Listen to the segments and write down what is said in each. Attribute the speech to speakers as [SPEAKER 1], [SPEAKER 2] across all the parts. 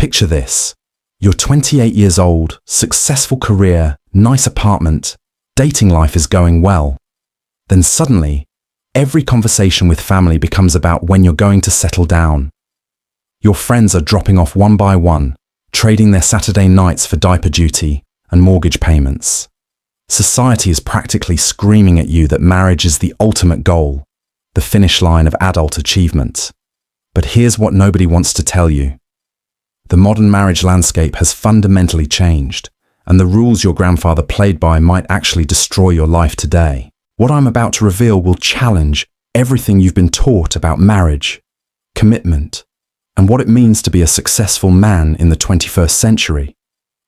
[SPEAKER 1] Picture this. You're 28 years old, successful career, nice apartment, dating life is going well. Then suddenly, every conversation with family becomes about when you're going to settle down. Your friends are dropping off one by one, trading their Saturday nights for diaper duty and mortgage payments. Society is practically screaming at you that marriage is the ultimate goal, the finish line of adult achievement. But here's what nobody wants to tell you. The modern marriage landscape has fundamentally changed, and the rules your grandfather played by might actually destroy your life today. What I'm about to reveal will challenge everything you've been taught about marriage, commitment, and what it means to be a successful man in the 21st century.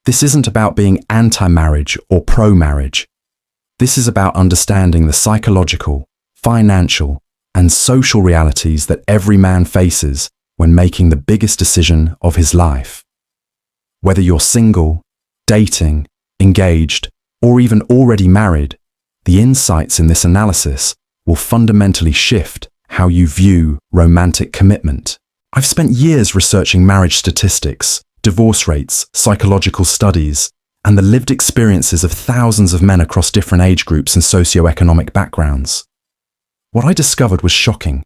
[SPEAKER 1] This isn't about being anti-marriage or pro-marriage. This is about understanding the psychological, financial, and social realities that every man faces when making the biggest decision of his life. Whether you're single, dating, engaged, or even already married, the insights in this analysis will fundamentally shift how you view romantic commitment. I've spent years researching marriage statistics, divorce rates, psychological studies, and the lived experiences of thousands of men across different age groups and socioeconomic backgrounds. What I discovered was shocking.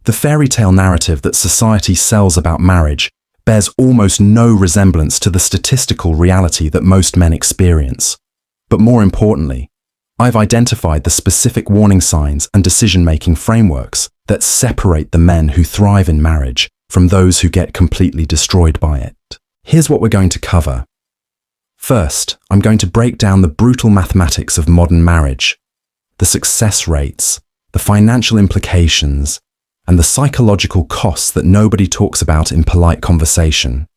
[SPEAKER 1] The fairy tale narrative that society sells about marriage bears almost no resemblance to the statistical reality that most men experience. But more importantly, I've identified the specific warning signs and decision-making frameworks that separate the men who thrive in marriage from those who get completely destroyed by it. Here's what we're going to cover. First, I'm going to break down the brutal mathematics of modern marriage, the success rates, the financial implications, and the psychological costs that nobody talks about in polite conversation.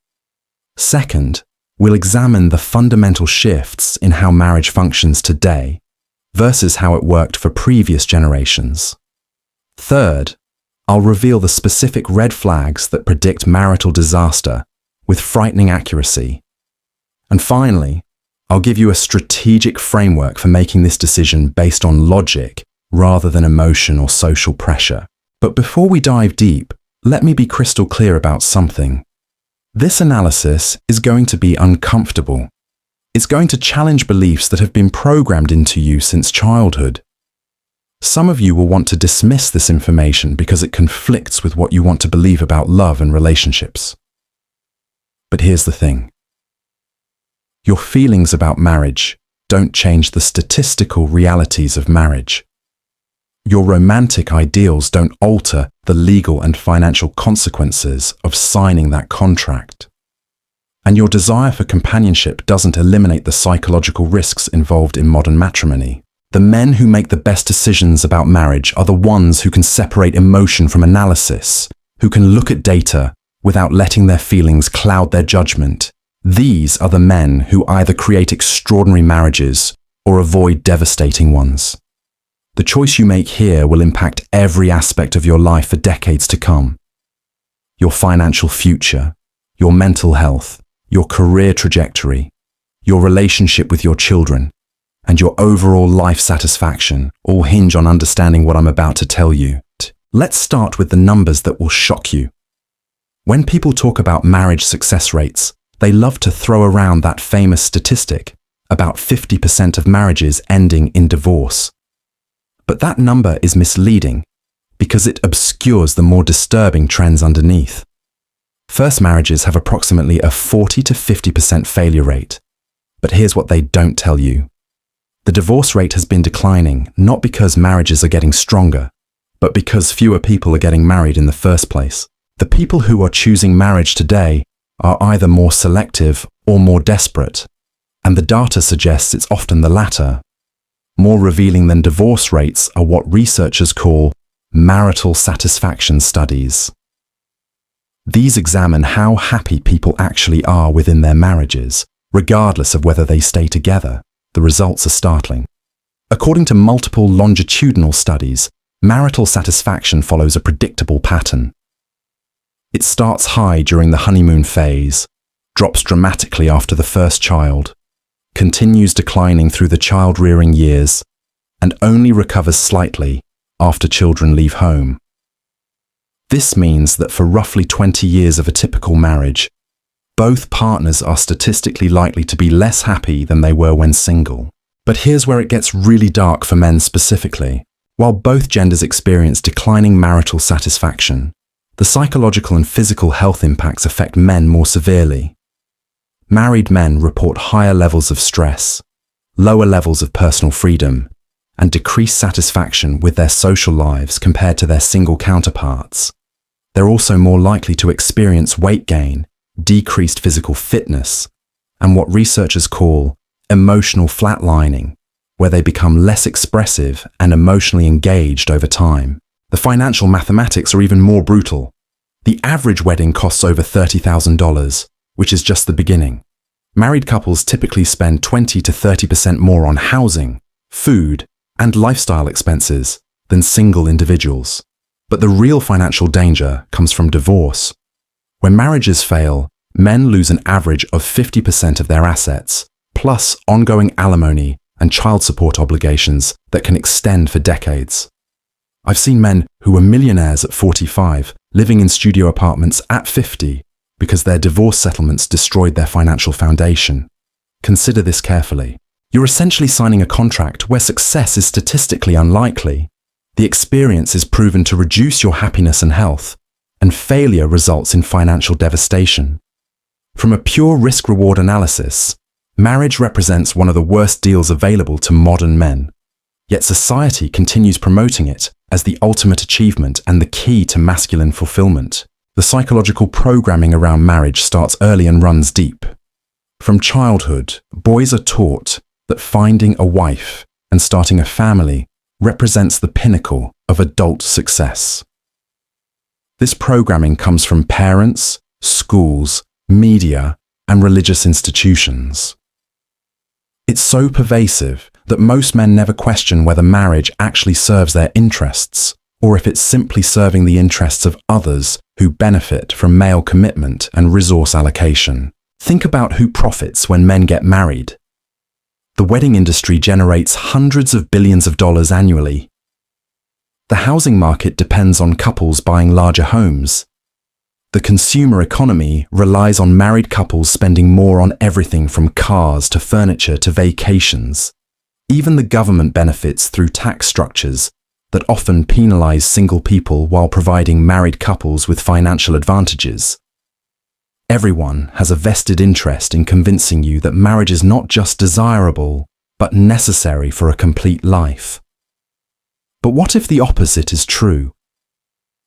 [SPEAKER 1] Second, we'll examine the fundamental shifts in how marriage functions today versus how it worked for previous generations. Third, I'll reveal the specific red flags that predict marital disaster with frightening accuracy. And finally, I'll give you a strategic framework for making this decision based on logic rather than emotion or social pressure. But before we dive deep, let me be crystal clear about something. This analysis is going to be uncomfortable. It's going to challenge beliefs that have been programmed into you since childhood. Some of you will want to dismiss this information because it conflicts with what you want to believe about love and relationships. But here's the thing. Your feelings about marriage don't change the statistical realities of marriage. Your romantic ideals don't alter the legal and financial consequences of signing that contract. And your desire for companionship doesn't eliminate the psychological risks involved in modern matrimony. The men who make the best decisions about marriage are the ones who can separate emotion from analysis, who can look at data without letting their feelings cloud their judgment. These are the men who either create extraordinary marriages or avoid devastating ones. The choice you make here will impact every aspect of your life for decades to come. Your financial future, your mental health, your career trajectory, your relationship with your children, and your overall life satisfaction all hinge on understanding what I'm about to tell you. Let's start with the numbers that will shock you. When people talk about marriage success rates, they love to throw around that famous statistic, about 50% of marriages ending in divorce. But that number is misleading because it obscures the more disturbing trends underneath. First marriages have approximately a 40 to 50% failure rate. But here's what they don't tell you. The divorce rate has been declining not because marriages are getting stronger, but because fewer people are getting married in the first place. The people who are choosing marriage today are either more selective or more desperate, and the data suggests it's often the latter. More revealing than divorce rates are what researchers call marital satisfaction studies. These examine how happy people actually are within their marriages, regardless of whether they stay together. The results are startling. According to multiple longitudinal studies, marital satisfaction follows a predictable pattern. It starts high during the honeymoon phase, drops dramatically after the first child, continues declining through the child-rearing years, and only recovers slightly after children leave home. This means that for roughly 20 years of a typical marriage, Both partners are statistically likely to be less happy than they were when single. But here's where it gets really dark for men specifically. While both genders experience declining marital satisfaction, the psychological and physical health impacts affect men more severely. Married men report higher levels of stress, lower levels of personal freedom, and decreased satisfaction with their social lives compared to their single counterparts. They're also more likely to experience weight gain, decreased physical fitness, and what researchers call emotional flatlining, where they become less expressive and emotionally engaged over time. The financial mathematics are even more brutal. The average wedding costs over $30,000, which is just the beginning. Married couples typically spend 20 to 30% more on housing, food, and lifestyle expenses than single individuals. But the real financial danger comes from divorce. When marriages fail, men lose an average of 50% of their assets, plus ongoing alimony and child support obligations that can extend for decades. I've seen men who were millionaires at 45 living in studio apartments at 50 because their divorce settlements destroyed their financial foundation. Consider this carefully. You're essentially signing a contract where success is statistically unlikely. The experience is proven to reduce your happiness and health, and failure results in financial devastation. From a pure risk-reward analysis, marriage represents one of the worst deals available to modern men. Yet society continues promoting it as the ultimate achievement and the key to masculine fulfillment. The psychological programming around marriage starts early and runs deep. From childhood, boys are taught that finding a wife and starting a family represents the pinnacle of adult success. This programming comes from parents, schools, media, and religious institutions. It's so pervasive that most men never question whether marriage actually serves their interests, or if it's simply serving the interests of others who benefit from male commitment and resource allocation. Think about who profits when men get married. The wedding industry generates hundreds of billions of dollars annually. The housing market depends on couples buying larger homes. The consumer economy relies on married couples spending more on everything from cars to furniture to vacations. Even the government benefits through tax structures that often penalize single people while providing married couples with financial advantages. Everyone has a vested interest in convincing you that marriage is not just desirable, but necessary for a complete life. But what if the opposite is true?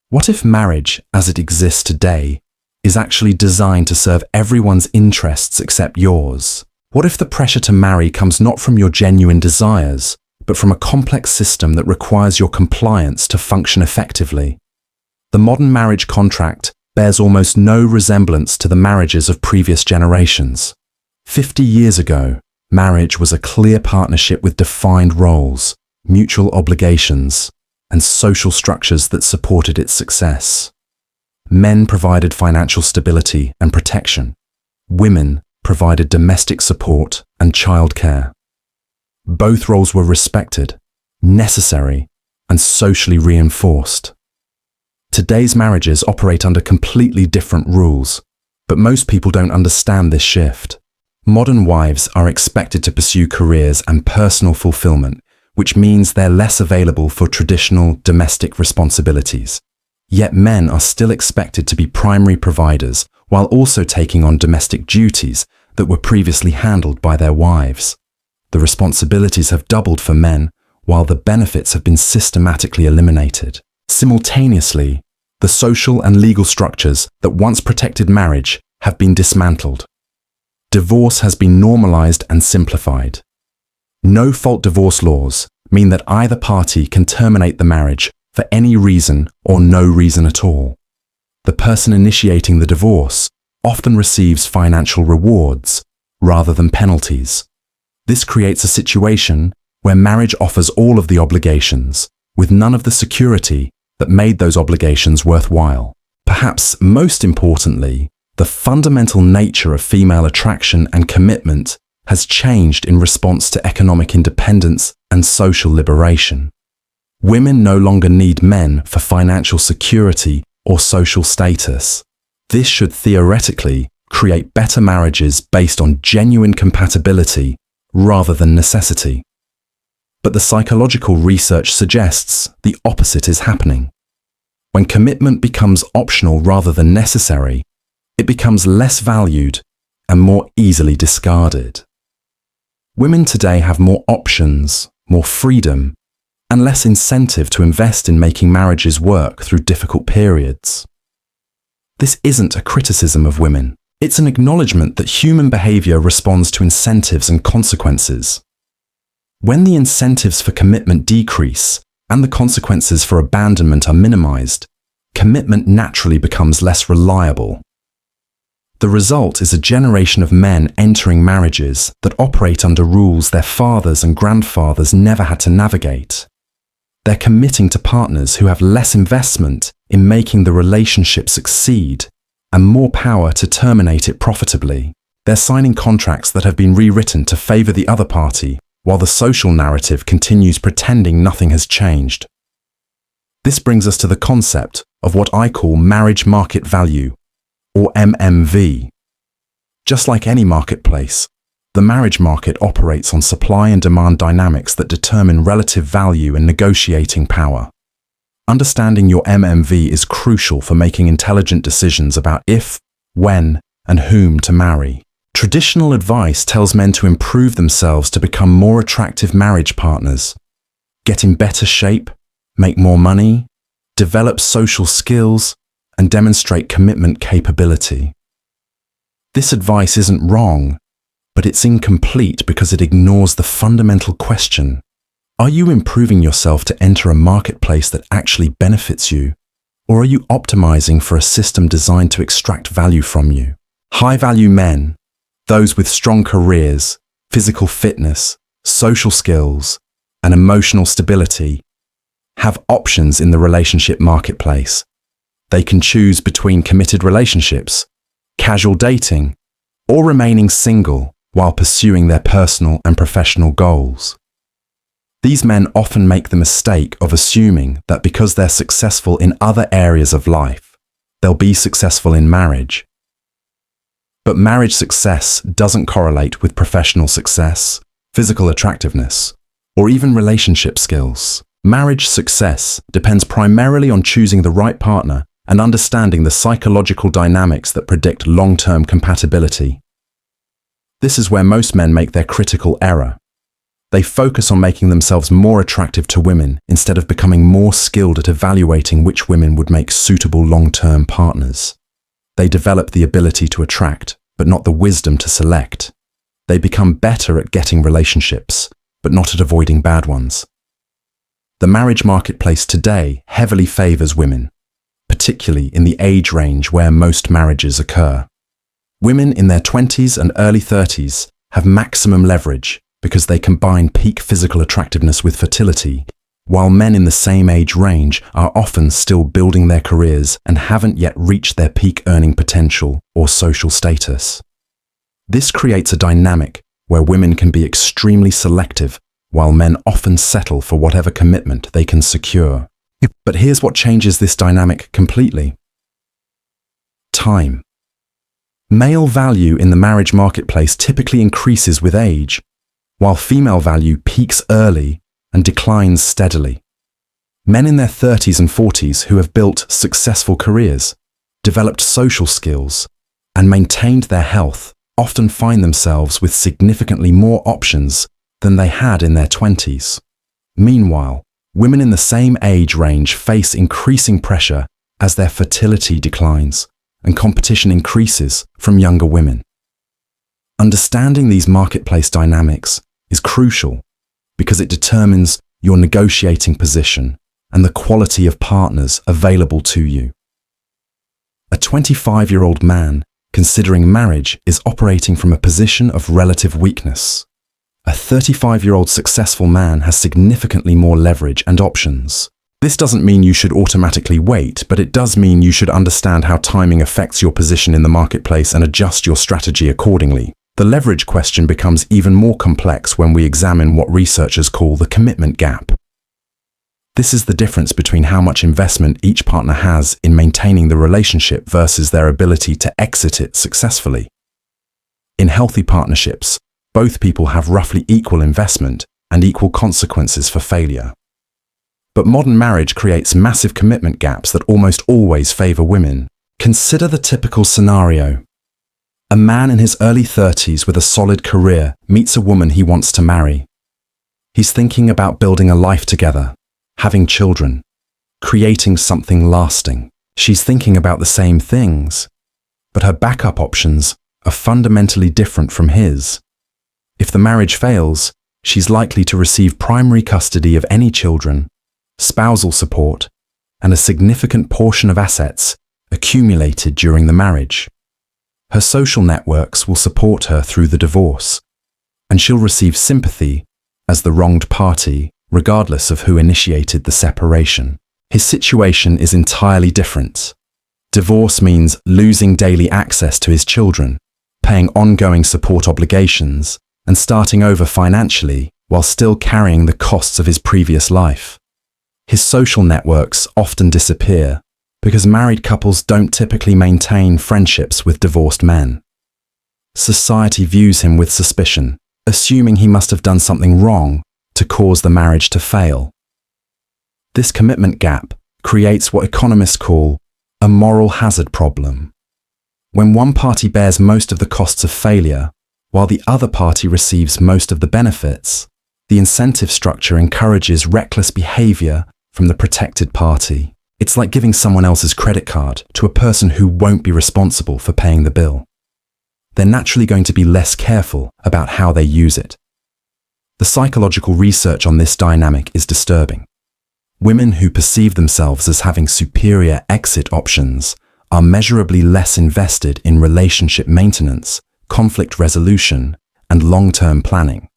[SPEAKER 1] What if marriage, as it exists today, is actually designed to serve everyone's interests except yours? What if the pressure to marry comes not from your genuine desires, but from a complex system that requires your compliance to function effectively? The modern marriage contract bears almost no resemblance to the marriages of previous generations. 50 years ago, marriage was a clear partnership with defined roles, mutual obligations, and social structures that supported its success. Men provided financial stability and protection. Women provided domestic support and childcare. Both roles were respected, necessary, and socially reinforced. Today's marriages operate under completely different rules, but most people don't understand this shift. Modern wives are expected to pursue careers and personal fulfillment, which means they're less available for traditional domestic responsibilities. Yet men are still expected to be primary providers while also taking on domestic duties that were previously handled by their wives. The responsibilities have doubled for men, while the benefits have been systematically eliminated. Simultaneously, the social and legal structures that once protected marriage have been dismantled. Divorce has been normalized and simplified. No-fault divorce laws mean that either party can terminate the marriage for any reason or no reason at all. The person initiating the divorce often receives financial rewards rather than penalties. This creates a situation where marriage offers all of the obligations, with none of the security that made those obligations worthwhile. Perhaps most importantly, the fundamental nature of female attraction and commitment has changed in response to economic independence and social liberation. Women no longer need men for financial security or social status. This should theoretically create better marriages based on genuine compatibility rather than necessity. But the psychological research suggests the opposite is happening. When commitment becomes optional rather than necessary, it becomes less valued and more easily discarded. Women today have more options, more freedom, and less incentive to invest in making marriages work through difficult periods. This isn't a criticism of women. It's an acknowledgement that human behavior responds to incentives and consequences. When the incentives for commitment decrease and the consequences for abandonment are minimized, commitment naturally becomes less reliable. The result is a generation of men entering marriages that operate under rules their fathers and grandfathers never had to navigate. They're committing to partners who have less investment in making the relationship succeed and more power to terminate it profitably. They're signing contracts that have been rewritten to favor the other party, while the social narrative continues pretending nothing has changed. This brings us to the concept of what I call marriage market value, or MMV. Just like any marketplace, the marriage market operates on supply and demand dynamics that determine relative value and negotiating power. Understanding your MMV is crucial for making intelligent decisions about if, when, and whom to marry. Traditional advice tells men to improve themselves to become more attractive marriage partners, get in better shape, make more money, develop social skills, and demonstrate commitment capability. This advice isn't wrong, but it's incomplete because it ignores the fundamental question: are you improving yourself to enter a marketplace that actually benefits you, or are you optimizing for a system designed to extract value from you? High-value men, those with strong careers, physical fitness, social skills, and emotional stability, have options in the relationship marketplace. They can choose between committed relationships, casual dating, or remaining single while pursuing their personal and professional goals. These men often make the mistake of assuming that because they're successful in other areas of life, they'll be successful in marriage. But marriage success doesn't correlate with professional success, physical attractiveness, or even relationship skills. Marriage success depends primarily on choosing the right partner and understanding the psychological dynamics that predict long-term compatibility. This is where most men make their critical error. They focus on making themselves more attractive to women instead of becoming more skilled at evaluating which women would make suitable long-term partners. They develop the ability to attract, but not the wisdom to select. They become better at getting relationships, but not at avoiding bad ones. The marriage marketplace today heavily favors women, particularly in the age range where most marriages occur. Women in their 20s and early 30s have maximum leverage because they combine peak physical attractiveness with fertility, while men in the same age range are often still building their careers and haven't yet reached their peak earning potential or social status. This creates a dynamic where women can be extremely selective, while men often settle for whatever commitment they can secure. But here's what changes this dynamic completely. Time. Male value in the marriage marketplace typically increases with age, while female value peaks early and declines steadily. Men in their 30s and 40s who have built successful careers, developed social skills, and maintained their health often find themselves with significantly more options than they had in their 20s. Meanwhile, women in the same age range face increasing pressure as their fertility declines and competition increases from younger women. Understanding these marketplace dynamics is crucial because it determines your negotiating position and the quality of partners available to you. A 25-year-old man considering marriage is operating from a position of relative weakness. A 35-year-old successful man has significantly more leverage and options. This doesn't mean you should automatically wait, but it does mean you should understand how timing affects your position in the marketplace and adjust your strategy accordingly. The leverage question becomes even more complex when we examine what researchers call the commitment gap. This is the difference between how much investment each partner has in maintaining the relationship versus their ability to exit it successfully. In healthy partnerships, both people have roughly equal investment and equal consequences for failure. But modern marriage creates massive commitment gaps that almost always favor women. Consider the typical scenario. A man in his early 30s with a solid career meets a woman he wants to marry. He's thinking about building a life together, having children, creating something lasting. She's thinking about the same things, but her backup options are fundamentally different from his. If the marriage fails, she's likely to receive primary custody of any children, spousal support, and a significant portion of assets accumulated during the marriage. Her social networks will support her through the divorce, and she'll receive sympathy as the wronged party, regardless of who initiated the separation. His situation is entirely different. Divorce means losing daily access to his children, paying ongoing support obligations, and starting over financially while still carrying the costs of his previous life. His social networks often disappear because married couples don't typically maintain friendships with divorced men. Society views him with suspicion, assuming he must have done something wrong to cause the marriage to fail. This commitment gap creates what economists call a moral hazard problem. When one party bears most of the costs of failure, while the other party receives most of the benefits, the incentive structure encourages reckless behavior from the protected party. It's like giving someone else's credit card to a person who won't be responsible for paying the bill. They're naturally going to be less careful about how they use it. The psychological research on this dynamic is disturbing. Women who perceive themselves as having superior exit options are measurably less invested in relationship maintenance, conflict resolution, and long-term planning.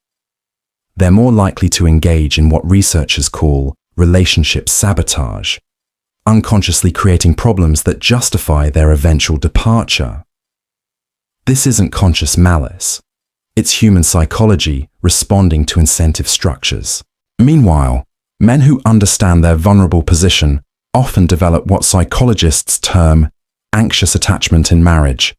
[SPEAKER 1] They're more likely to engage in what researchers call relationship sabotage, unconsciously creating problems that justify their eventual departure. This isn't conscious malice. It's human psychology responding to incentive structures. Meanwhile, men who understand their vulnerable position often develop what psychologists term anxious attachment in marriage.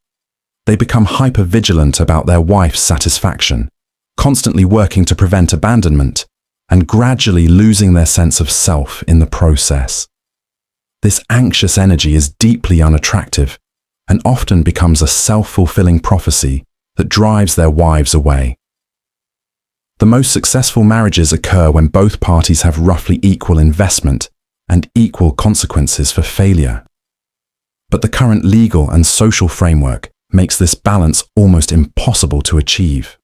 [SPEAKER 1] They become hyper-vigilant about their wife's satisfaction, constantly working to prevent abandonment, and gradually losing their sense of self in the process. This anxious energy is deeply unattractive and often becomes a self-fulfilling prophecy that drives their wives away. The most successful marriages occur when both parties have roughly equal investment and equal consequences for failure. But the current legal and social framework makes this balance almost impossible to achieve.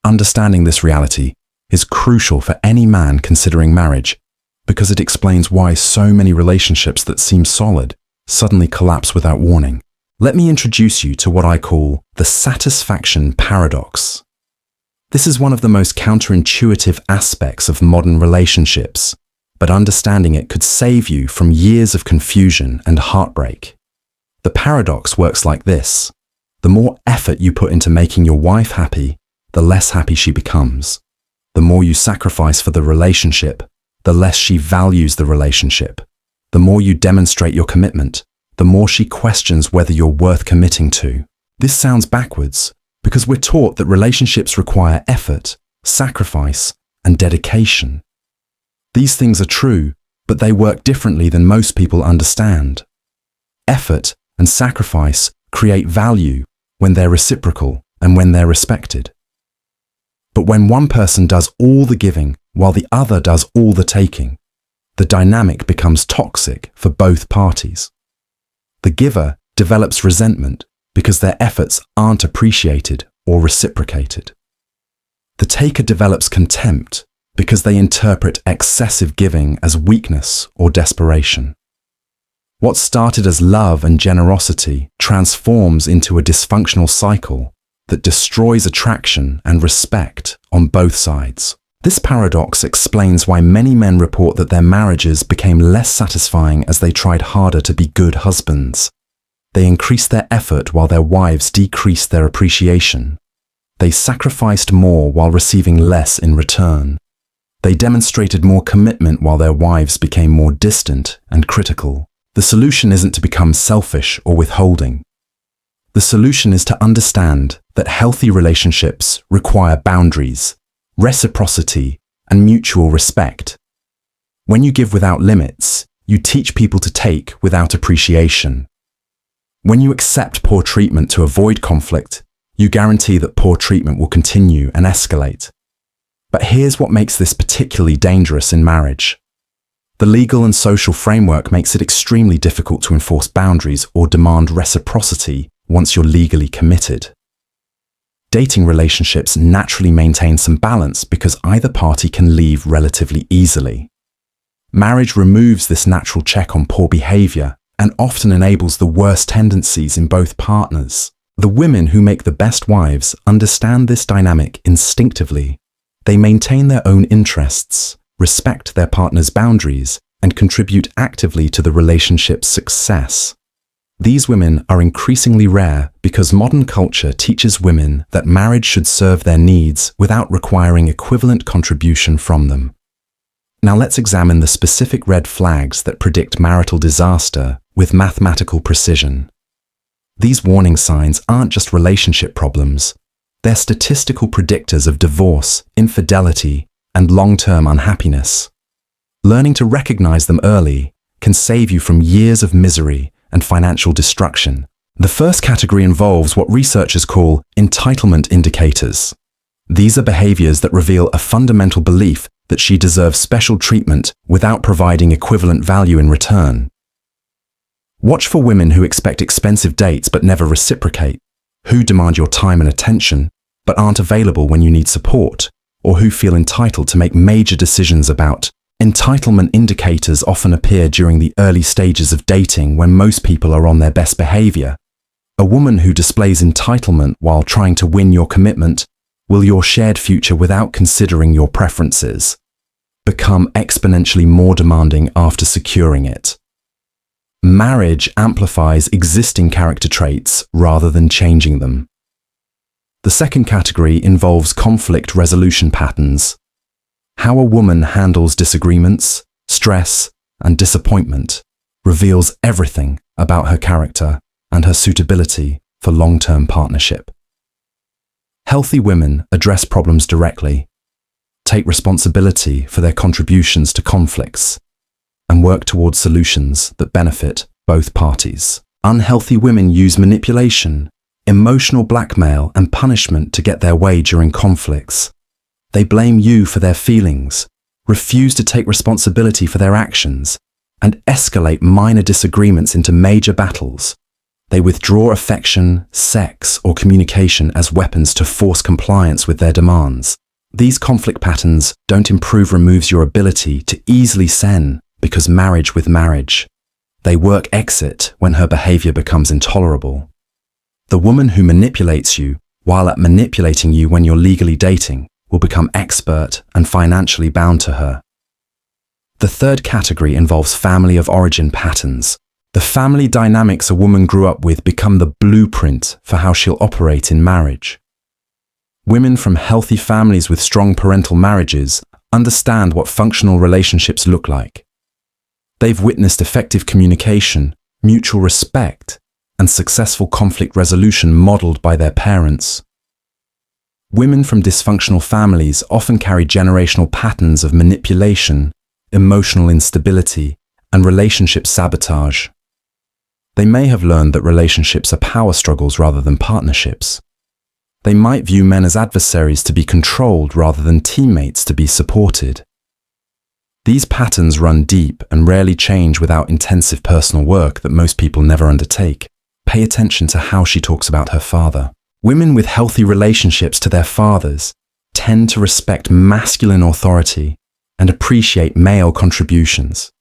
[SPEAKER 1] Understanding this reality is crucial for any man considering marriage, because it explains why so many relationships that seem solid suddenly collapse without warning. Let me introduce you to what I call the satisfaction paradox. This is one of the most counterintuitive aspects of modern relationships, but understanding it could save you from years of confusion and heartbreak. The paradox works like this: the more effort you put into making your wife happy, the less happy she becomes. The more you sacrifice for the relationship, the less she values the relationship. The more you demonstrate your commitment, the more she questions whether you're worth committing to. This sounds backwards because we're taught that relationships require effort, sacrifice, and dedication. These things are true, but they work differently than most people understand. Effort and sacrifice create value when they're reciprocal and when they're respected. But when one person does all the giving while the other does all the taking, the dynamic becomes toxic for both parties. The giver develops resentment because their efforts aren't appreciated or reciprocated. The taker develops contempt because they interpret excessive giving as weakness or desperation. What started as love and generosity transforms into a dysfunctional cycle that destroys attraction and respect on both sides. This paradox explains why many men report that their marriages became less satisfying as they tried harder to be good husbands. They increased their effort while their wives decreased their appreciation. They sacrificed more while receiving less in return. They demonstrated more commitment while their wives became more distant and critical. The solution isn't to become selfish or withholding. The solution is to understand that healthy relationships require boundaries, reciprocity, and mutual respect. When you give without limits, you teach people to take without appreciation. When you accept poor treatment to avoid conflict, you guarantee that poor treatment will continue and escalate. But here's what makes this particularly dangerous in marriage. The legal and social framework makes it extremely difficult to enforce boundaries or demand reciprocity once you're legally committed. Dating relationships naturally maintain some balance because either party can leave relatively easily. Marriage removes this natural check on poor behavior and often enables the worst tendencies in both partners. The women who make the best wives understand this dynamic instinctively. They maintain their own interests, respect their partner's boundaries, and contribute actively to the relationship's success. These women are increasingly rare because modern culture teaches women that marriage should serve their needs without requiring equivalent contribution from them. Now let's examine the specific red flags that predict marital disaster with mathematical precision. These warning signs aren't just relationship problems. They're statistical predictors of divorce, infidelity, and long-term unhappiness. Learning to recognize them early can save you from years of misery and financial destruction. The first category involves what researchers call entitlement indicators. These are behaviors that reveal a fundamental belief that she deserves special treatment without providing equivalent value in return. Watch for women who expect expensive dates but never reciprocate, who demand your time and attention but aren't available when you need support, or who feel entitled to make major decisions about. Entitlement indicators often appear during the early stages of dating when most people are on their best behavior. A woman who displays entitlement while trying to win your commitment will your shared future without considering your preferences. Become exponentially more demanding after securing it. Marriage amplifies existing character traits rather than changing them. The second category involves conflict resolution patterns. How a woman handles disagreements, stress, and disappointment reveals everything about her character and her suitability for long-term partnership. Healthy women address problems directly, take responsibility for their contributions to conflicts, and work towards solutions that benefit both parties. Unhealthy women use manipulation, emotional blackmail, and punishment to get their way during conflicts. They blame you for their feelings, refuse to take responsibility for their actions, and escalate minor disagreements into major battles. They withdraw affection, sex, or communication as weapons to force compliance with their demands. These conflict patterns don't improve removes your ability to easily sen because marriage with marriage. They work exit when her behavior becomes intolerable. The woman who manipulates you while at manipulating you when you're legally dating will become expert and financially bound to her. The third category involves family of origin patterns. The family dynamics a woman grew up with become the blueprint for how she'll operate in marriage. Women from healthy families with strong parental marriages understand what functional relationships look like. They've witnessed effective communication, mutual respect, and successful conflict resolution modeled by their parents. Women from dysfunctional families often carry generational patterns of manipulation, emotional instability, and relationship sabotage. They may have learned that relationships are power struggles rather than partnerships. They might view men as adversaries to be controlled rather than teammates to be supported. These patterns run deep and rarely change without intensive personal work that most people never undertake. Pay attention to how she talks about her father. Women with healthy relationships to their fathers tend to respect masculine authority and appreciate male contributions.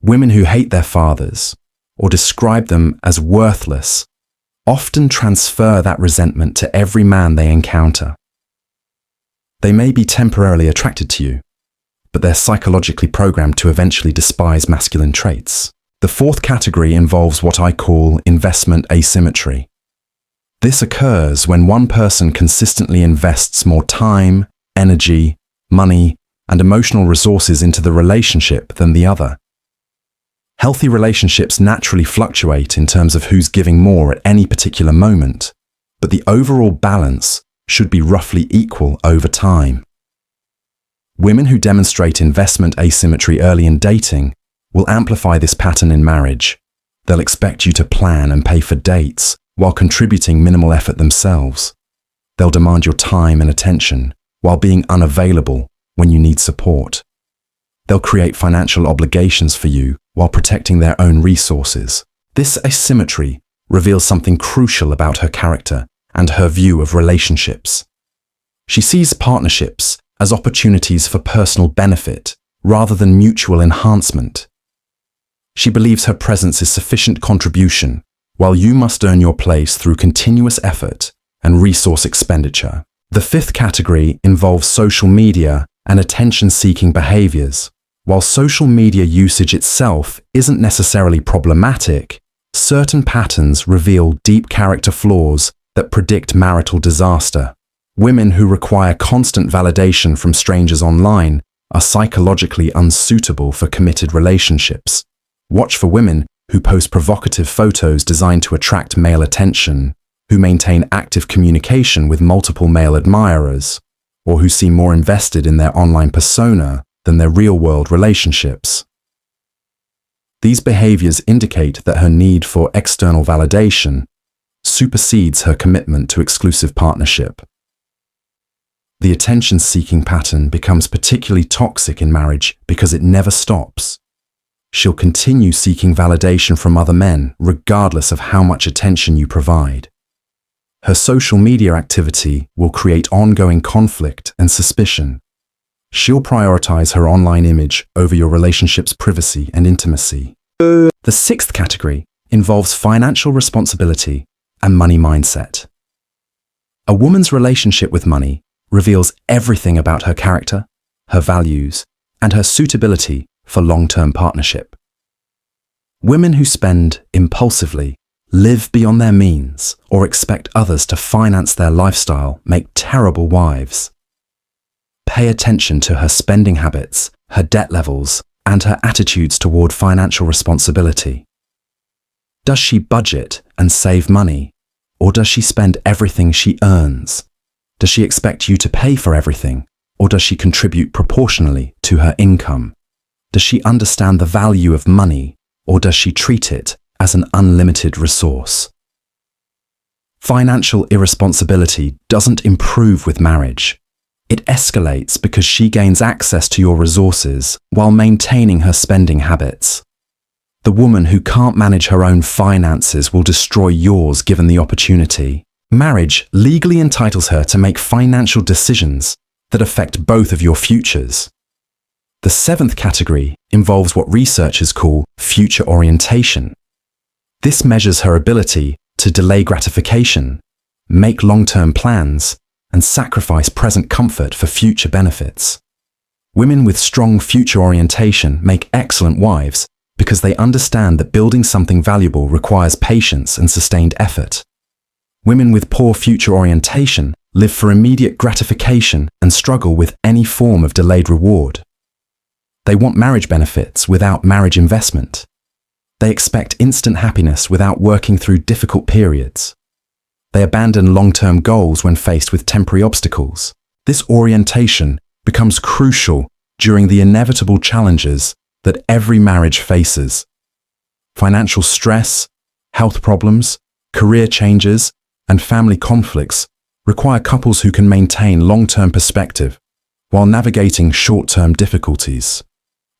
[SPEAKER 1] Women who hate their fathers or describe them as worthless often transfer that resentment to every man they encounter. They may be temporarily attracted to you, but they're psychologically programmed to eventually despise masculine traits. The fourth category involves what I call investment asymmetry. This occurs when one person consistently invests more time, energy, money, and emotional resources into the relationship than the other. Healthy relationships naturally fluctuate in terms of who's giving more at any particular moment, but the overall balance should be roughly equal over time. Women who demonstrate investment asymmetry early in dating will amplify this pattern in marriage. They'll expect you to plan and pay for dates while contributing minimal effort themselves. They'll demand your time and attention while being unavailable when you need support. They'll create financial obligations for you while protecting their own resources. This asymmetry reveals something crucial about her character and her view of relationships. She sees partnerships as opportunities for personal benefit rather than mutual enhancement. She believes her presence is sufficient contribution, while you must earn your place through continuous effort and resource expenditure. The fifth category involves social media and attention-seeking behaviors. While social media usage itself isn't necessarily problematic, certain patterns reveal deep character flaws that predict marital disaster. Women who require constant validation from strangers online are psychologically unsuitable for committed relationships. Watch for women who post provocative photos designed to attract male attention, who maintain active communication with multiple male admirers, or who seem more invested in their online persona than their real-world relationships. These behaviors indicate that her need for external validation supersedes her commitment to exclusive partnership. The attention-seeking pattern becomes particularly toxic in marriage because it never stops. She'll continue seeking validation from other men regardless of how much attention you provide. Her social media activity will create ongoing conflict and suspicion. She'll prioritize her online image over your relationship's privacy and intimacy. The sixth category involves financial responsibility and money mindset. A woman's relationship with money reveals everything about her character, her values, and her suitability for long-term partnership. Women who spend impulsively, live beyond their means, or expect others to finance their lifestyle make terrible wives. Pay attention to her spending habits, her debt levels, and her attitudes toward financial responsibility. Does she budget and save money, or does she spend everything she earns? Does she expect you to pay for everything, or does she contribute proportionally to her income? Does she understand the value of money, or does she treat it as an unlimited resource? Financial irresponsibility doesn't improve with marriage. It escalates because she gains access to your resources while maintaining her spending habits. The woman who can't manage her own finances will destroy yours given the opportunity. Marriage legally entitles her to make financial decisions that affect both of your futures. The seventh category involves what researchers call future orientation. This measures her ability to delay gratification, make long-term plans, and sacrifice present comfort for future benefits. Women with strong future orientation make excellent wives because they understand that building something valuable requires patience and sustained effort. Women with poor future orientation live for immediate gratification and struggle with any form of delayed reward. They want marriage benefits without marriage investment. They expect instant happiness without working through difficult periods. They abandon long-term goals when faced with temporary obstacles. This orientation becomes crucial during the inevitable challenges that every marriage faces. Financial stress, health problems, career changes, and family conflicts require couples who can maintain long-term perspective while navigating short-term difficulties.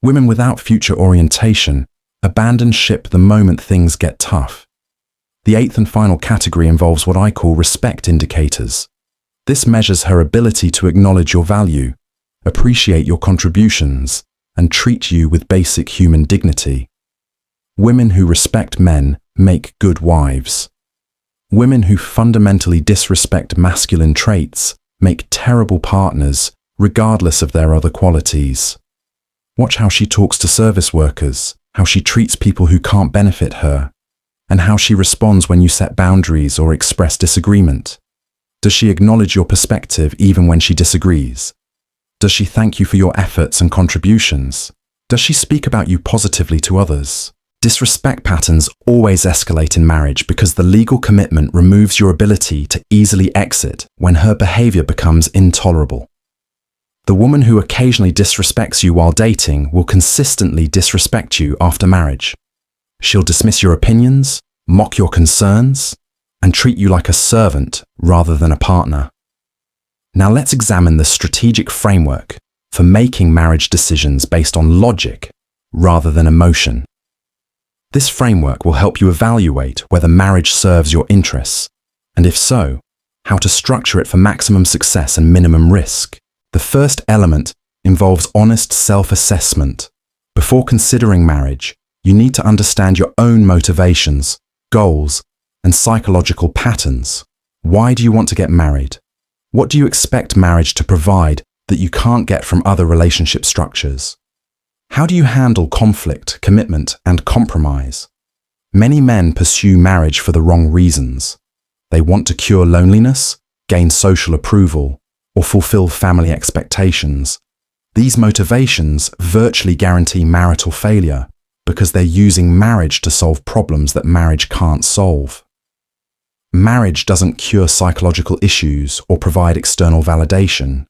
[SPEAKER 1] Women without future orientation abandon ship the moment things get tough. The eighth and final category involves what I call respect indicators. This measures her ability to acknowledge your value, appreciate your contributions, and treat you with basic human dignity. Women who respect men make good wives. Women who fundamentally disrespect masculine traits make terrible partners, regardless of their other qualities. Watch how she talks to service workers, how she treats people who can't benefit her, and how she responds when you set boundaries or express disagreement. Does she acknowledge your perspective even when she disagrees? Does she thank you for your efforts and contributions? Does she speak about you positively to others? Disrespect patterns always escalate in marriage because the legal commitment removes your ability to easily exit when her behavior becomes intolerable. The woman who occasionally disrespects you while dating will consistently disrespect you after marriage. She'll dismiss your opinions, mock your concerns, and treat you like a servant rather than a partner. Now let's examine the strategic framework for making marriage decisions based on logic rather than emotion. This framework will help you evaluate whether marriage serves your interests, and if so, how to structure it for maximum success and minimum risk. The first element involves honest self-assessment. Before considering marriage, you need to understand your own motivations, goals, and psychological patterns. Why do you want to get married? What do you expect marriage to provide that you can't get from other relationship structures? How do you handle conflict, commitment, and compromise? Many men pursue marriage for the wrong reasons. They want to cure loneliness, gain social approval, or fulfill family expectations. These motivations virtually guarantee marital failure because they're using marriage to solve problems that marriage can't solve. Marriage doesn't cure psychological issues or provide external validation.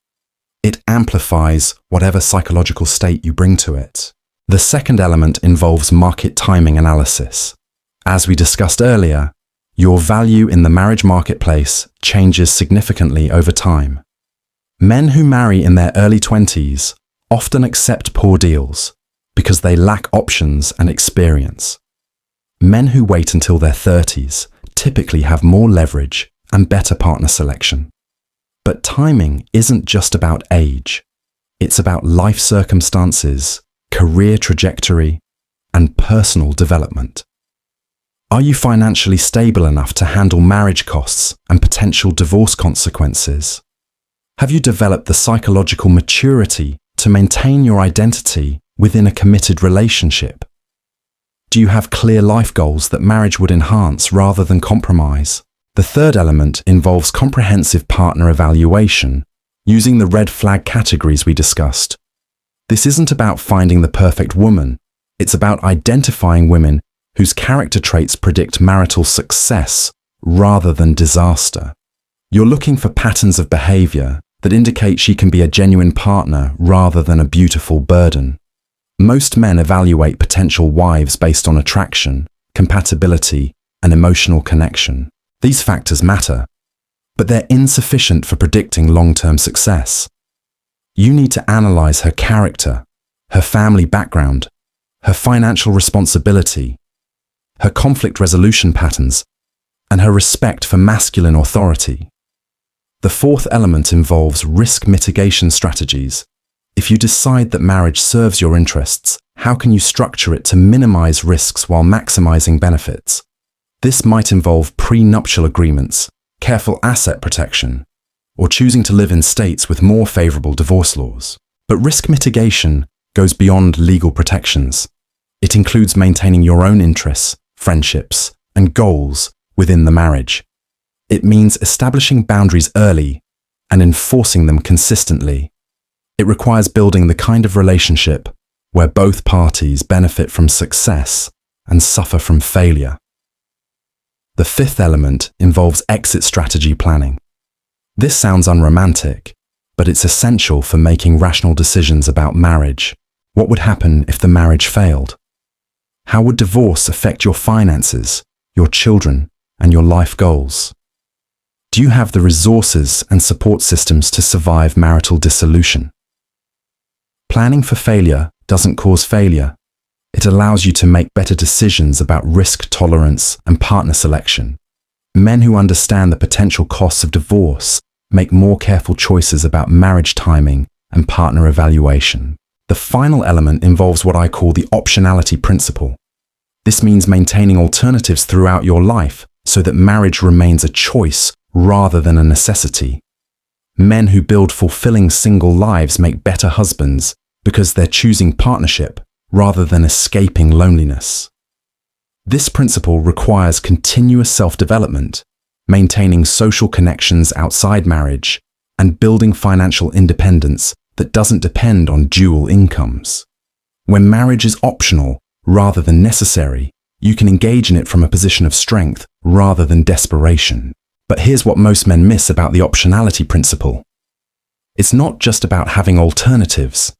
[SPEAKER 1] It amplifies whatever psychological state you bring to it. The second element involves market timing analysis. As we discussed earlier, your value in the marriage marketplace changes significantly over time. Men who marry in their early 20s often accept poor deals because they lack options and experience. Men who wait until their 30s typically have more leverage and better partner selection. But timing isn't just about age. It's about life circumstances, career trajectory, and personal development. Are you financially stable enough to handle marriage costs and potential divorce consequences? Have you developed the psychological maturity to maintain your identity within a committed relationship? Do you have clear life goals that marriage would enhance rather than compromise? The third element involves comprehensive partner evaluation, using the red flag categories we discussed. This isn't about finding the perfect woman. It's about identifying women whose character traits predict marital success rather than disaster. You're looking for patterns of behavior that indicate she can be a genuine partner rather than a beautiful burden. Most men evaluate potential wives based on attraction, compatibility, and emotional connection. These factors matter, but they're insufficient for predicting long-term success. You need to analyze her character, her family background, her financial responsibility, her conflict resolution patterns, and her respect for masculine authority. The fourth element involves risk mitigation strategies. If you decide that marriage serves your interests, how can you structure it to minimize risks while maximizing benefits? This might involve prenuptial agreements, careful asset protection, or choosing to live in states with more favorable divorce laws. But risk mitigation goes beyond legal protections. It includes maintaining your own interests, friendships, and goals within the marriage. It means establishing boundaries early and enforcing them consistently. It requires building the kind of relationship where both parties benefit from success and suffer from failure. The fifth element involves exit strategy planning. This sounds unromantic, but it's essential for making rational decisions about marriage. What would happen if the marriage failed? How would divorce affect your finances, your children, and your life goals? Do you have the resources and support systems to survive marital dissolution? Planning for failure doesn't cause failure. It allows you to make better decisions about risk tolerance and partner selection. Men who understand the potential costs of divorce make more careful choices about marriage timing and partner evaluation. The final element involves what I call the optionality principle. This means maintaining alternatives throughout your life so that marriage remains a choice rather than a necessity. Men who build fulfilling single lives make better husbands because they're choosing partnership rather than escaping loneliness. This principle requires continuous self-development, maintaining social connections outside marriage, and building financial independence that doesn't depend on dual incomes. When marriage is optional rather than necessary, you can engage in it from a position of strength rather than desperation. But here's what most men miss about the optionality principle. It's not just about having alternatives.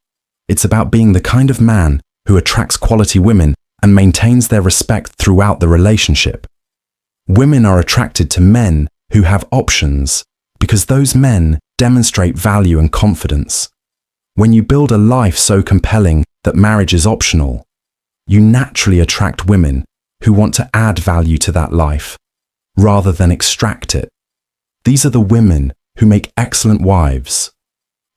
[SPEAKER 1] It's about being the kind of man who attracts quality women and maintains their respect throughout the relationship. Women are attracted to men who have options because those men demonstrate value and confidence. When you build a life so compelling that marriage is optional, you naturally attract women who want to add value to that life rather than extract it. These are the women who make excellent wives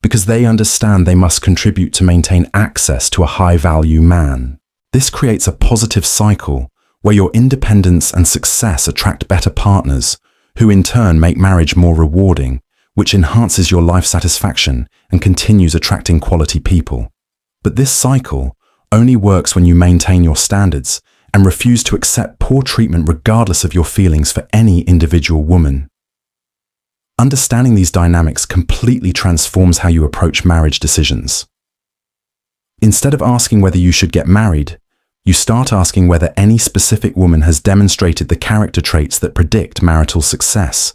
[SPEAKER 1] because they understand they must contribute to maintain access to a high-value man. This creates a positive cycle where your independence and success attract better partners who in turn make marriage more rewarding, which enhances your life satisfaction and continues attracting quality people. But this cycle only works when you maintain your standards and refuse to accept poor treatment regardless of your feelings for any individual woman. Understanding these dynamics completely transforms how you approach marriage decisions. Instead of asking whether you should get married, you start asking whether any specific woman has demonstrated the character traits that predict marital success.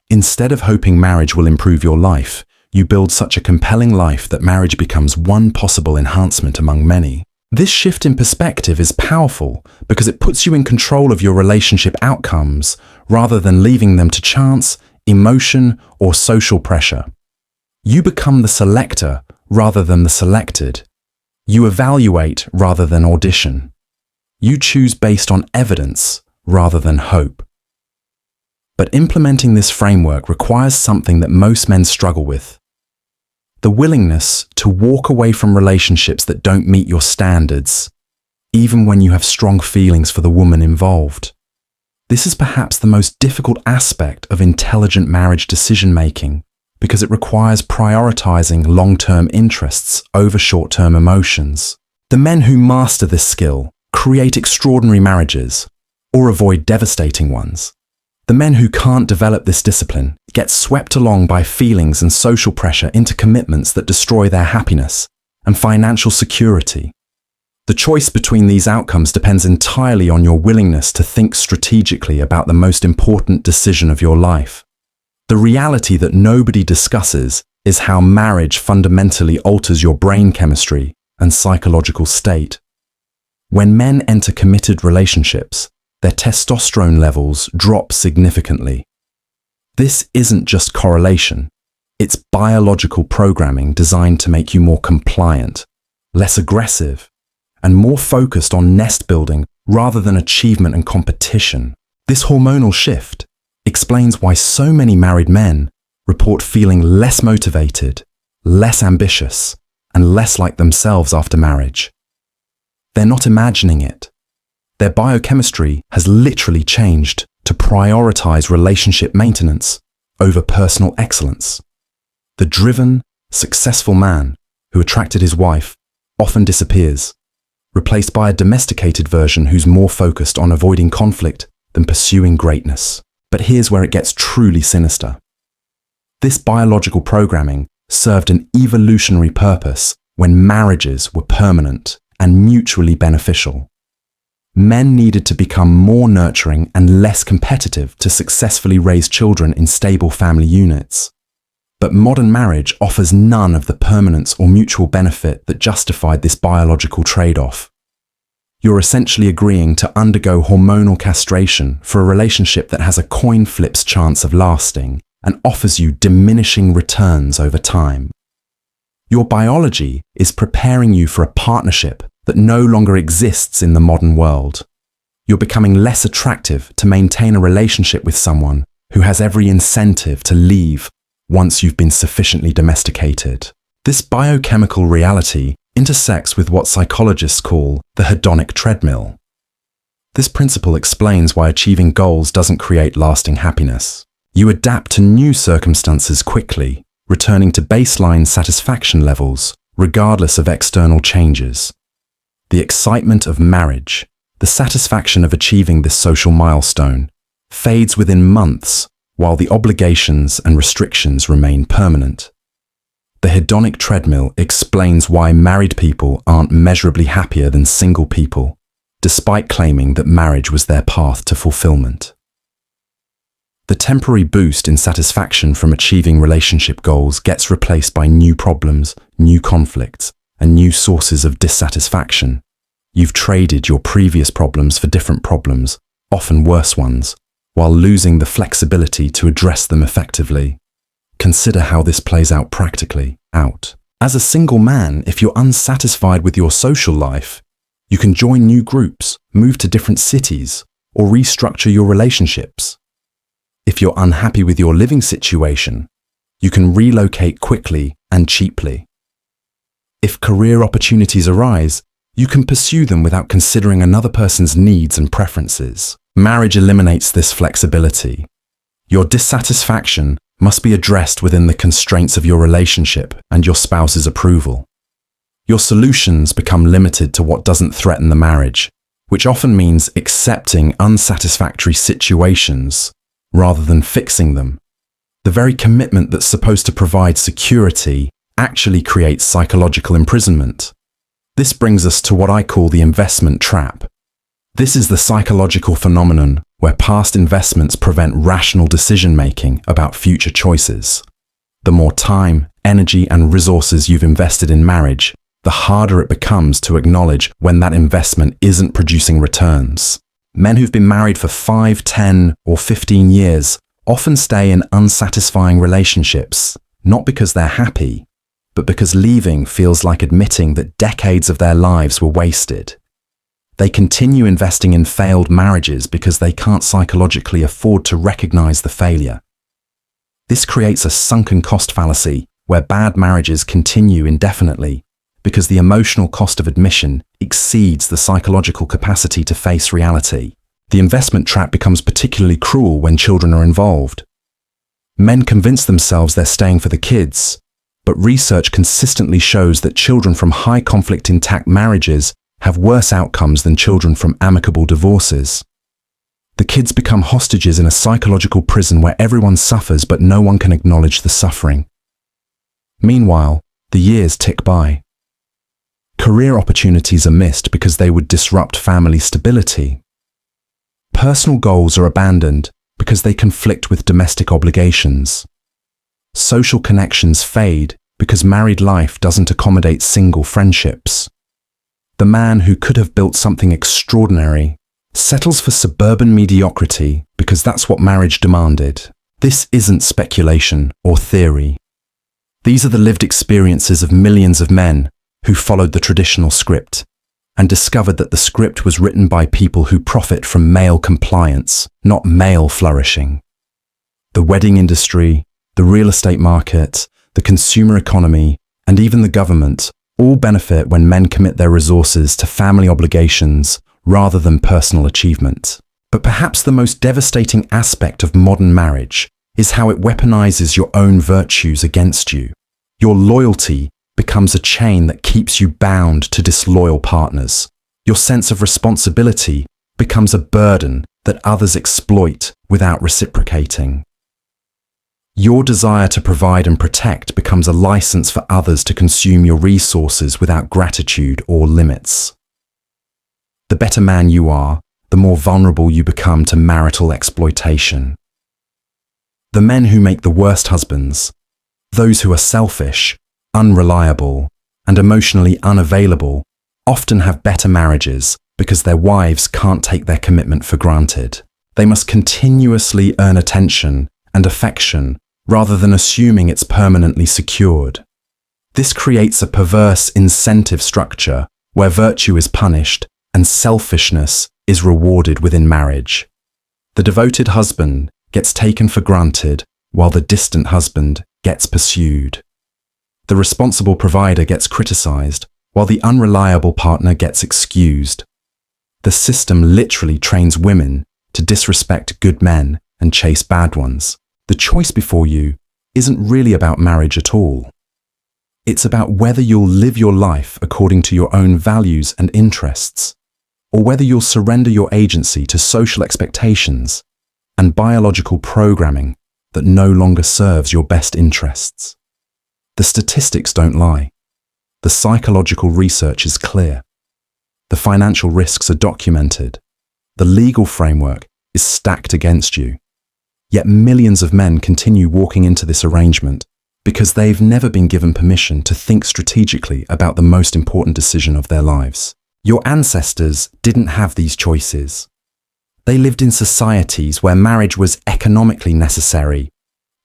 [SPEAKER 1] Instead of hoping marriage will improve your life, you build such a compelling life that marriage becomes one possible enhancement among many. This shift in perspective is powerful because it puts you in control of your relationship outcomes rather than leaving them to chance, emotion, or social pressure. You become the selector rather than the selected. You evaluate rather than audition. You choose based on evidence rather than hope. But implementing this framework requires something that most men struggle with: the willingness to walk away from relationships that don't meet your standards, even when you have strong feelings for the woman involved. This is perhaps the most difficult aspect of intelligent marriage decision-making because it requires prioritizing long-term interests over short-term emotions. The men who master this skill create extraordinary marriages or avoid devastating ones. The men who can't develop this discipline get swept along by feelings and social pressure into commitments that destroy their happiness and financial security. The choice between these outcomes depends entirely on your willingness to think strategically about the most important decision of your life. The reality that nobody discusses is how marriage fundamentally alters your brain chemistry and psychological state. When men enter committed relationships, their testosterone levels drop significantly. This isn't just correlation, it's biological programming designed to make you more compliant, less aggressive, and more focused on nest building rather than achievement and competition. This hormonal shift explains why so many married men report feeling less motivated, less ambitious, and less like themselves after marriage. They're not imagining it. Their biochemistry has literally changed to prioritize relationship maintenance over personal excellence. The driven, successful man who attracted his wife often disappears, replaced by a domesticated version who's more focused on avoiding conflict than pursuing greatness. But here's where it gets truly sinister. This biological programming served an evolutionary purpose when marriages were permanent and mutually beneficial. Men needed to become more nurturing and less competitive to successfully raise children in stable family units. But modern marriage offers none of the permanence or mutual benefit that justified this biological trade-off. You're essentially agreeing to undergo hormonal castration for a relationship that has a coin flip's chance of lasting and offers you diminishing returns over time. Your biology is preparing you for a partnership that no longer exists in the modern world. You're becoming less attractive to maintain a relationship with someone who has every incentive to leave once you've been sufficiently domesticated. This biochemical reality intersects with what psychologists call the hedonic treadmill. This principle explains why achieving goals doesn't create lasting happiness. You adapt to new circumstances quickly, returning to baseline satisfaction levels regardless of external changes. The excitement of marriage, the satisfaction of achieving this social milestone, fades within months while the obligations and restrictions remain permanent. The hedonic treadmill explains why married people aren't measurably happier than single people, despite claiming that marriage was their path to fulfillment. The temporary boost in satisfaction from achieving relationship goals gets replaced by new problems, new conflicts, and new sources of dissatisfaction. You've traded your previous problems for different problems, often worse ones, while losing the flexibility to address them effectively. Consider how this plays out practically. As a single man, if you're unsatisfied with your social life, you can join new groups, move to different cities, or restructure your relationships. If you're unhappy with your living situation, you can relocate quickly and cheaply. If career opportunities arise, you can pursue them without considering another person's needs and preferences. Marriage eliminates this flexibility. Your dissatisfaction must be addressed within the constraints of your relationship and your spouse's approval. Your solutions become limited to what doesn't threaten the marriage, which often means accepting unsatisfactory situations rather than fixing them. The very commitment that's supposed to provide security actually creates psychological imprisonment. This brings us to what I call the investment trap. This is the psychological phenomenon where past investments prevent rational decision-making about future choices. The more time, energy, and resources you've invested in marriage, the harder it becomes to acknowledge when that investment isn't producing returns. Men who've been married for 5, 10, or 15 years often stay in unsatisfying relationships, not because they're happy, but because leaving feels like admitting that decades of their lives were wasted. They continue investing in failed marriages because they can't psychologically afford to recognize the failure. This creates a sunken cost fallacy where bad marriages continue indefinitely because the emotional cost of admission exceeds the psychological capacity to face reality. The investment trap becomes particularly cruel when children are involved. Men convince themselves they're staying for the kids, but research consistently shows that children from high conflict intact marriages have worse outcomes than children from amicable divorces. The kids become hostages in a psychological prison where everyone suffers but no one can acknowledge the suffering. Meanwhile, the years tick by. Career opportunities are missed because they would disrupt family stability. Personal goals are abandoned because they conflict with domestic obligations. Social connections fade because married life doesn't accommodate single friendships. The man who could have built something extraordinary settles for suburban mediocrity because that's what marriage demanded. This isn't speculation or theory. These are the lived experiences of millions of men who followed the traditional script and discovered that the script was written by people who profit from male compliance, not male flourishing. The wedding industry, the real estate market, the consumer economy, and even the government all benefit when men commit their resources to family obligations rather than personal achievement. But perhaps the most devastating aspect of modern marriage is how it weaponizes your own virtues against you. Your loyalty becomes a chain that keeps you bound to disloyal partners. Your sense of responsibility becomes a burden that others exploit without reciprocating. Your desire to provide and protect becomes a license for others to consume your resources without gratitude or limits. The better man you are, the more vulnerable you become to marital exploitation. The men who make the worst husbands, those who are selfish, unreliable, and emotionally unavailable, often have better marriages because their wives can't take their commitment for granted. They must continuously earn attention and affection rather than assuming it's permanently secured. This creates a perverse incentive structure where virtue is punished and selfishness is rewarded within marriage. The devoted husband gets taken for granted while the distant husband gets pursued. The responsible provider gets criticized while the unreliable partner gets excused. The system literally trains women to disrespect good men and chase bad ones. The choice before you isn't really about marriage at all. It's about whether you'll live your life according to your own values and interests, or whether you'll surrender your agency to social expectations and biological programming that no longer serves your best interests. The statistics don't lie. The psychological research is clear. The financial risks are documented. The legal framework is stacked against you. Yet millions of men continue walking into this arrangement because they've never been given permission to think strategically about the most important decision of their lives. Your ancestors didn't have these choices. They lived in societies where marriage was economically necessary,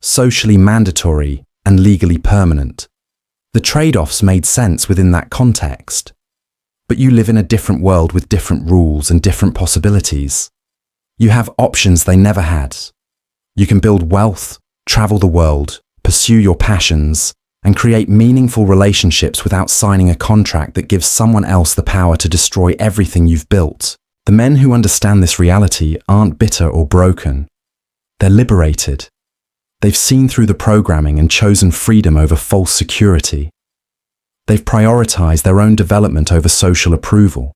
[SPEAKER 1] socially mandatory, and legally permanent. The trade-offs made sense within that context. But you live in a different world with different rules and different possibilities. You have options they never had. You can build wealth, travel the world, pursue your passions, and create meaningful relationships without signing a contract that gives someone else the power to destroy everything you've built. The men who understand this reality aren't bitter or broken. They're liberated. They've seen through the programming and chosen freedom over false security. They've prioritized their own development over social approval.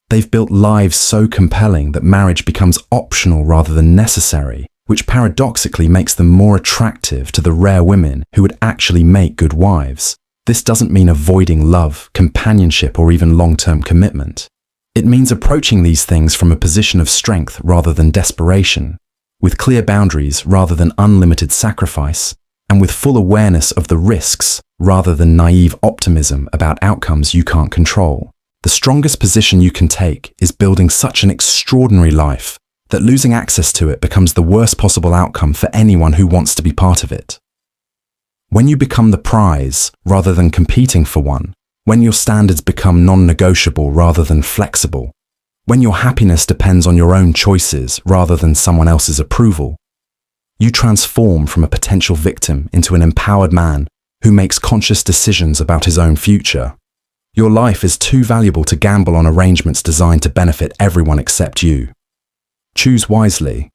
[SPEAKER 1] They've built lives so compelling that marriage becomes optional rather than necessary, which paradoxically makes them more attractive to the rare women who would actually make good wives. This doesn't mean avoiding love, companionship, or even long-term commitment. It means approaching these things from a position of strength rather than desperation, with clear boundaries rather than unlimited sacrifice, and with full awareness of the risks rather than naive optimism about outcomes you can't control. The strongest position you can take is building such an extraordinary life that losing access to it becomes the worst possible outcome for anyone who wants to be part of it. When you become the prize rather than competing for one, when your standards become non-negotiable rather than flexible, when your happiness depends on your own choices rather than someone else's approval, you transform from a potential victim into an empowered man who makes conscious decisions about his own future. Your life is too valuable to gamble on arrangements designed to benefit everyone except you. Choose wisely.